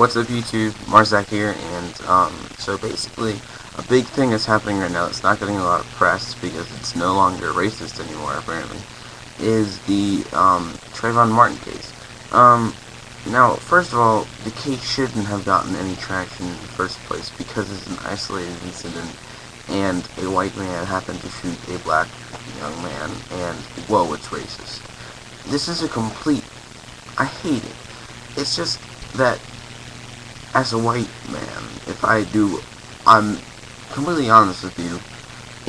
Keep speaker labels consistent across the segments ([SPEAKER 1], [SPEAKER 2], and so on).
[SPEAKER 1] What's up YouTube, Marzak here, and so basically a big thing that's happening right now that's not getting a lot of press because it's no longer racist anymore apparently, is the Trayvon Martin case. Now first of all, the case shouldn't have gotten any traction in the first place because it's an isolated incident and a white man happened to shoot a black young man and, whoa, it's racist. This is a complete, I hate it. It's just that as a white man, I'm completely honest with you,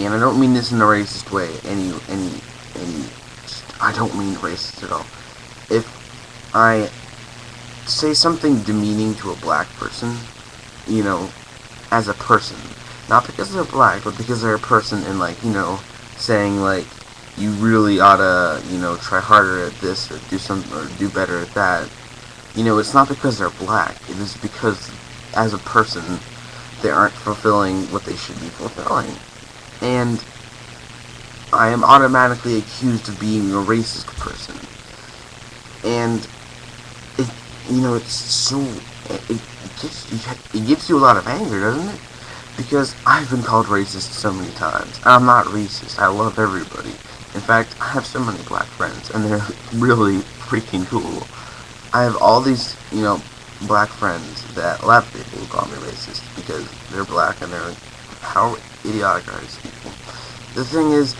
[SPEAKER 1] and I don't mean this in a racist way, I don't mean racist at all. If I say something demeaning to a black person, as a person, not because they're black, but because they're a person, and saying you really oughta, try harder at this, or do better at that. It's not because they're black. It is because, as a person, they aren't fulfilling what they should be fulfilling. And I am automatically accused of being a racist person. And, it's so... It gives you a lot of anger, doesn't it? Because I've been called racist so many times. I'm not racist. I love everybody. In fact, I have so many black friends, and they're really freaking cool. I have all these, black friends that a lot of people will call me racist because they're black and they're like, how idiotic are these people? The thing is,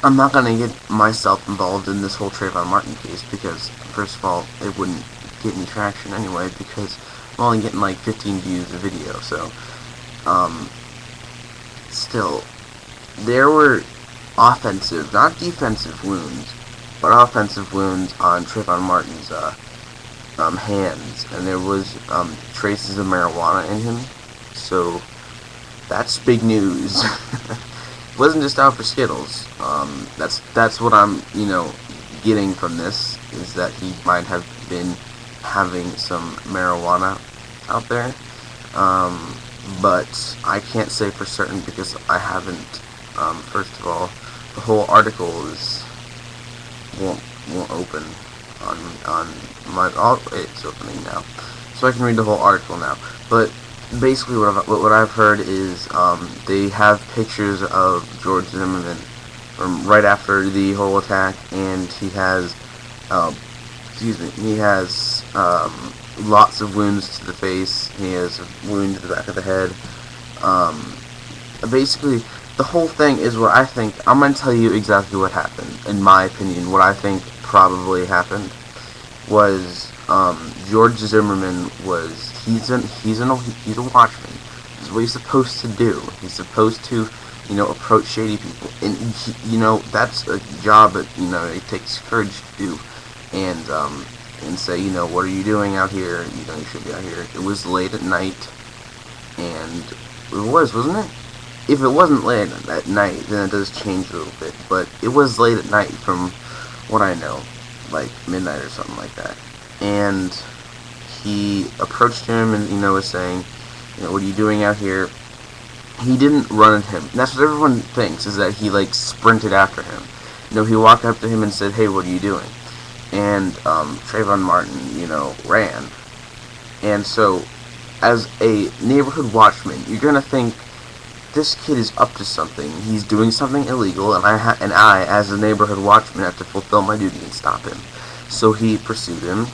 [SPEAKER 1] I'm not going to get myself involved in this whole Trayvon Martin case because, first of all, it wouldn't get any traction anyway because I'm only getting 15 views a video, so, still, there were offensive, not defensive wounds, but offensive wounds on Trayvon Martin's hands, and there was traces of marijuana in him, so that's big news. It wasn't just out for Skittles. That's what I'm, getting from this, is that he might have been having some marijuana out there, but I can't say for certain because I haven't, first of all, the whole article won't open on my, it's opening now, so I can read the whole article now, but basically what I've heard is, they have pictures of George Zimmerman from right after the whole attack, and he has, lots of wounds to the face, he has a wound to the back of the head, basically, the whole thing is what I think. I'm going to tell you exactly what happened, in my opinion. What I think probably happened was, George Zimmerman he's a watchman. This is what he's supposed to do. He's supposed to, approach shady people. And, that's a job that, it takes courage to do. And say, what are you doing out here? You should be out here. It was late at night, and it wasn't it? If it wasn't late at night, then it does change a little bit, but it was late at night from what I know, midnight or something like that. And he approached him and, was saying, what are you doing out here? He didn't run at him. And that's what everyone thinks, is that he, sprinted after him. He walked up to him and said, hey, what are you doing? And, Trayvon Martin, ran. And so, as a neighborhood watchman, you're gonna think, this kid is up to something. He's doing something illegal, and I, as a neighborhood watchman, have to fulfill my duty and stop him. So he pursued him.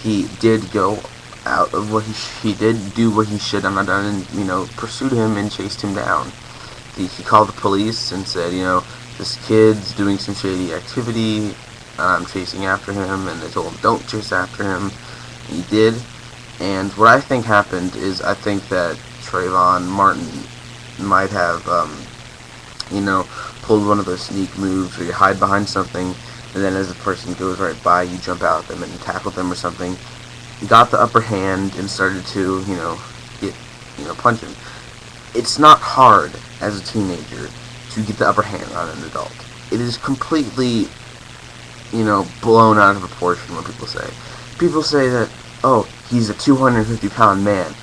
[SPEAKER 1] He did go out of what he did do what he should have done, and pursued him and chased him down. He called the police and said, this kid's doing some shady activity. I'm chasing after him, and they told him don't chase after him. He did, and what I think happened is I think that Trayvon Martin might have, pulled one of those sneak moves where you hide behind something, and then as the person goes right by, you jump out at them and tackle them or something. He got the upper hand and started to, punch him. It's not hard as a teenager to get the upper hand on an adult. It is completely, blown out of proportion what people say. People say that, oh, he's a 250-pound man.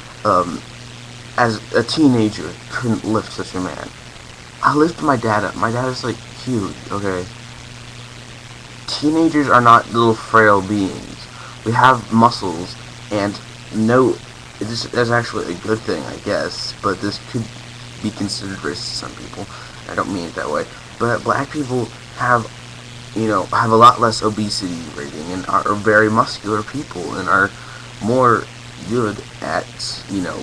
[SPEAKER 1] As a teenager, couldn't lift such a man. I lifted my dad up. My dad is, huge, okay? Teenagers are not little frail beings. We have muscles, And no, that's actually a good thing, I guess, but this could be considered racist to some people. I don't mean it that way. But black people have, have a lot less obesity rating and are very muscular people and are more good at,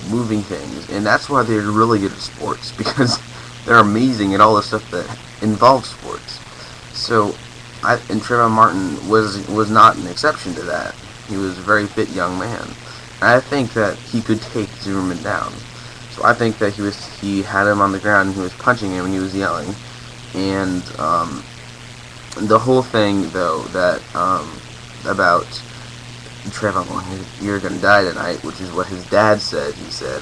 [SPEAKER 1] moving things. And that's why they're really good at sports, because they're amazing at all the stuff that involves sports. So, and Trayvon Martin was not an exception to that. He was a very fit young man. And I think that he could take Zimmerman down. So I think that he had him on the ground and he was punching him and he was yelling. And the whole thing, though, that about Trayvon going, you're going to die tonight, which is what his dad said. He said,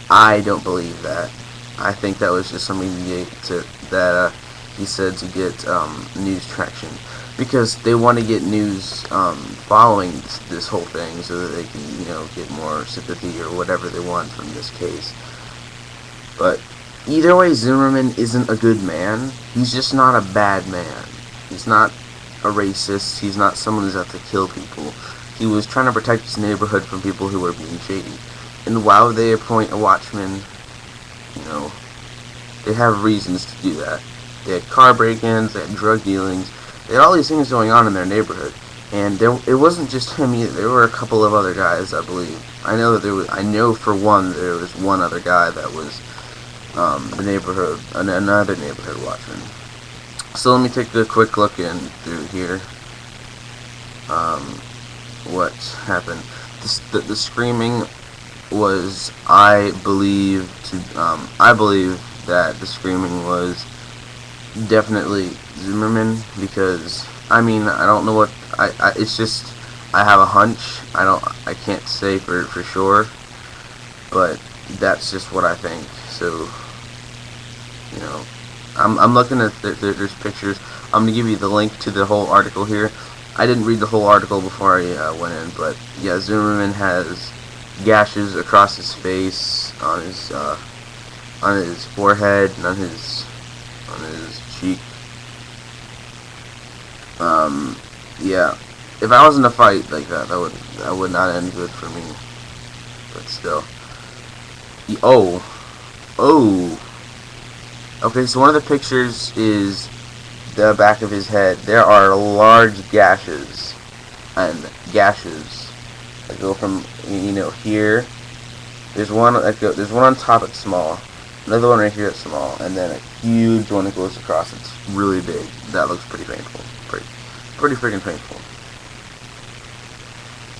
[SPEAKER 1] I don't believe that. I think that was just something that he said to get news traction, because they want to get news following this whole thing so that they can, get more sympathy or whatever they want from this case. But either way, Zimmerman isn't a good man. He's just not a bad man. He's not a racist. He's not someone who's out to kill people. He was trying to protect his neighborhood from people who were being shady. And why would they appoint a watchman? They have reasons to do that. They had car break-ins, they had drug dealings, they had all these things going on in their neighborhood. And it wasn't just him either. There were a couple of other guys, I believe. I know for one there was one other guy that was another neighborhood watchman. So let me take a quick look in through here. What happened? The screaming was, I believe that the screaming was definitely Zimmerman, because I don't know what it's just, I have a hunch. I can't say for sure, but that's just what I think. So I'm looking at there's pictures. I'm gonna give you the link to the whole article here. I didn't read the whole article before I went in, but yeah, Zimmerman has gashes across his face, on his forehead, and on his cheek. Yeah. If I was in a fight like that, that would not end good for me. But still. Okay, so one of the pictures is the back of his head. There are large gashes that go from here. There's one on top that's small, another one right here that's small, and then a huge one that goes across. It's really big. That looks pretty painful. Pretty freaking painful.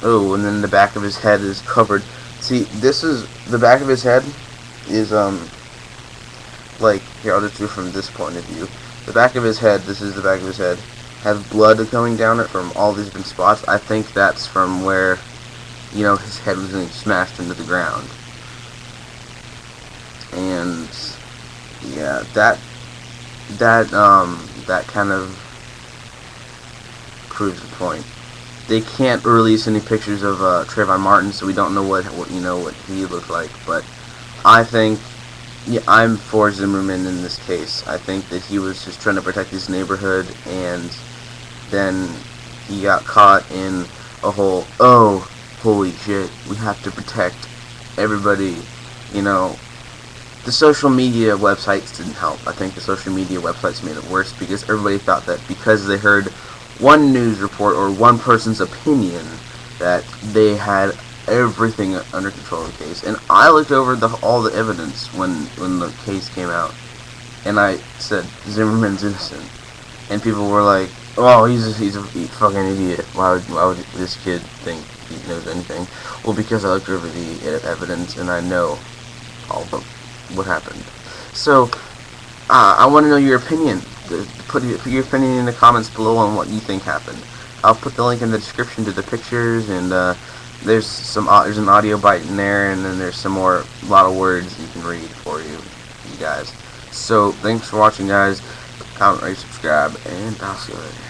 [SPEAKER 1] Oh, and then the back of his head is covered. See, this is the back of his head is like, here, I'll just do it from this point of view. The back of his head, this is the back of his head, has blood coming down it from all these different spots. I think that's from where, his head was getting smashed into the ground. And yeah, that kind of proves the point. They can't release any pictures of Trayvon Martin, so we don't know what he looked like. But I think, yeah, I'm for Zimmerman in this case. I think that he was just trying to protect his neighborhood, and then he got caught in a whole, oh, holy shit, we have to protect everybody. The social media websites didn't help. I think the social media websites made it worse, because everybody thought that because they heard one news report or one person's opinion that they had everything under control in the case. And I looked over all the evidence when the case came out, and I said Zimmerman's innocent, and people were like, "Oh, he's a fucking idiot. Why would this kid think he knows anything?" Well, because I looked over the evidence and I know all of what happened. So I want to know your opinion. Put your opinion in the comments below on what you think happened. I'll put the link in the description to the pictures, and there's an audio bite in there, and then there's a lot of words you can read for you guys. So thanks for watching, guys. Comment, rate, subscribe, and I'll see you later.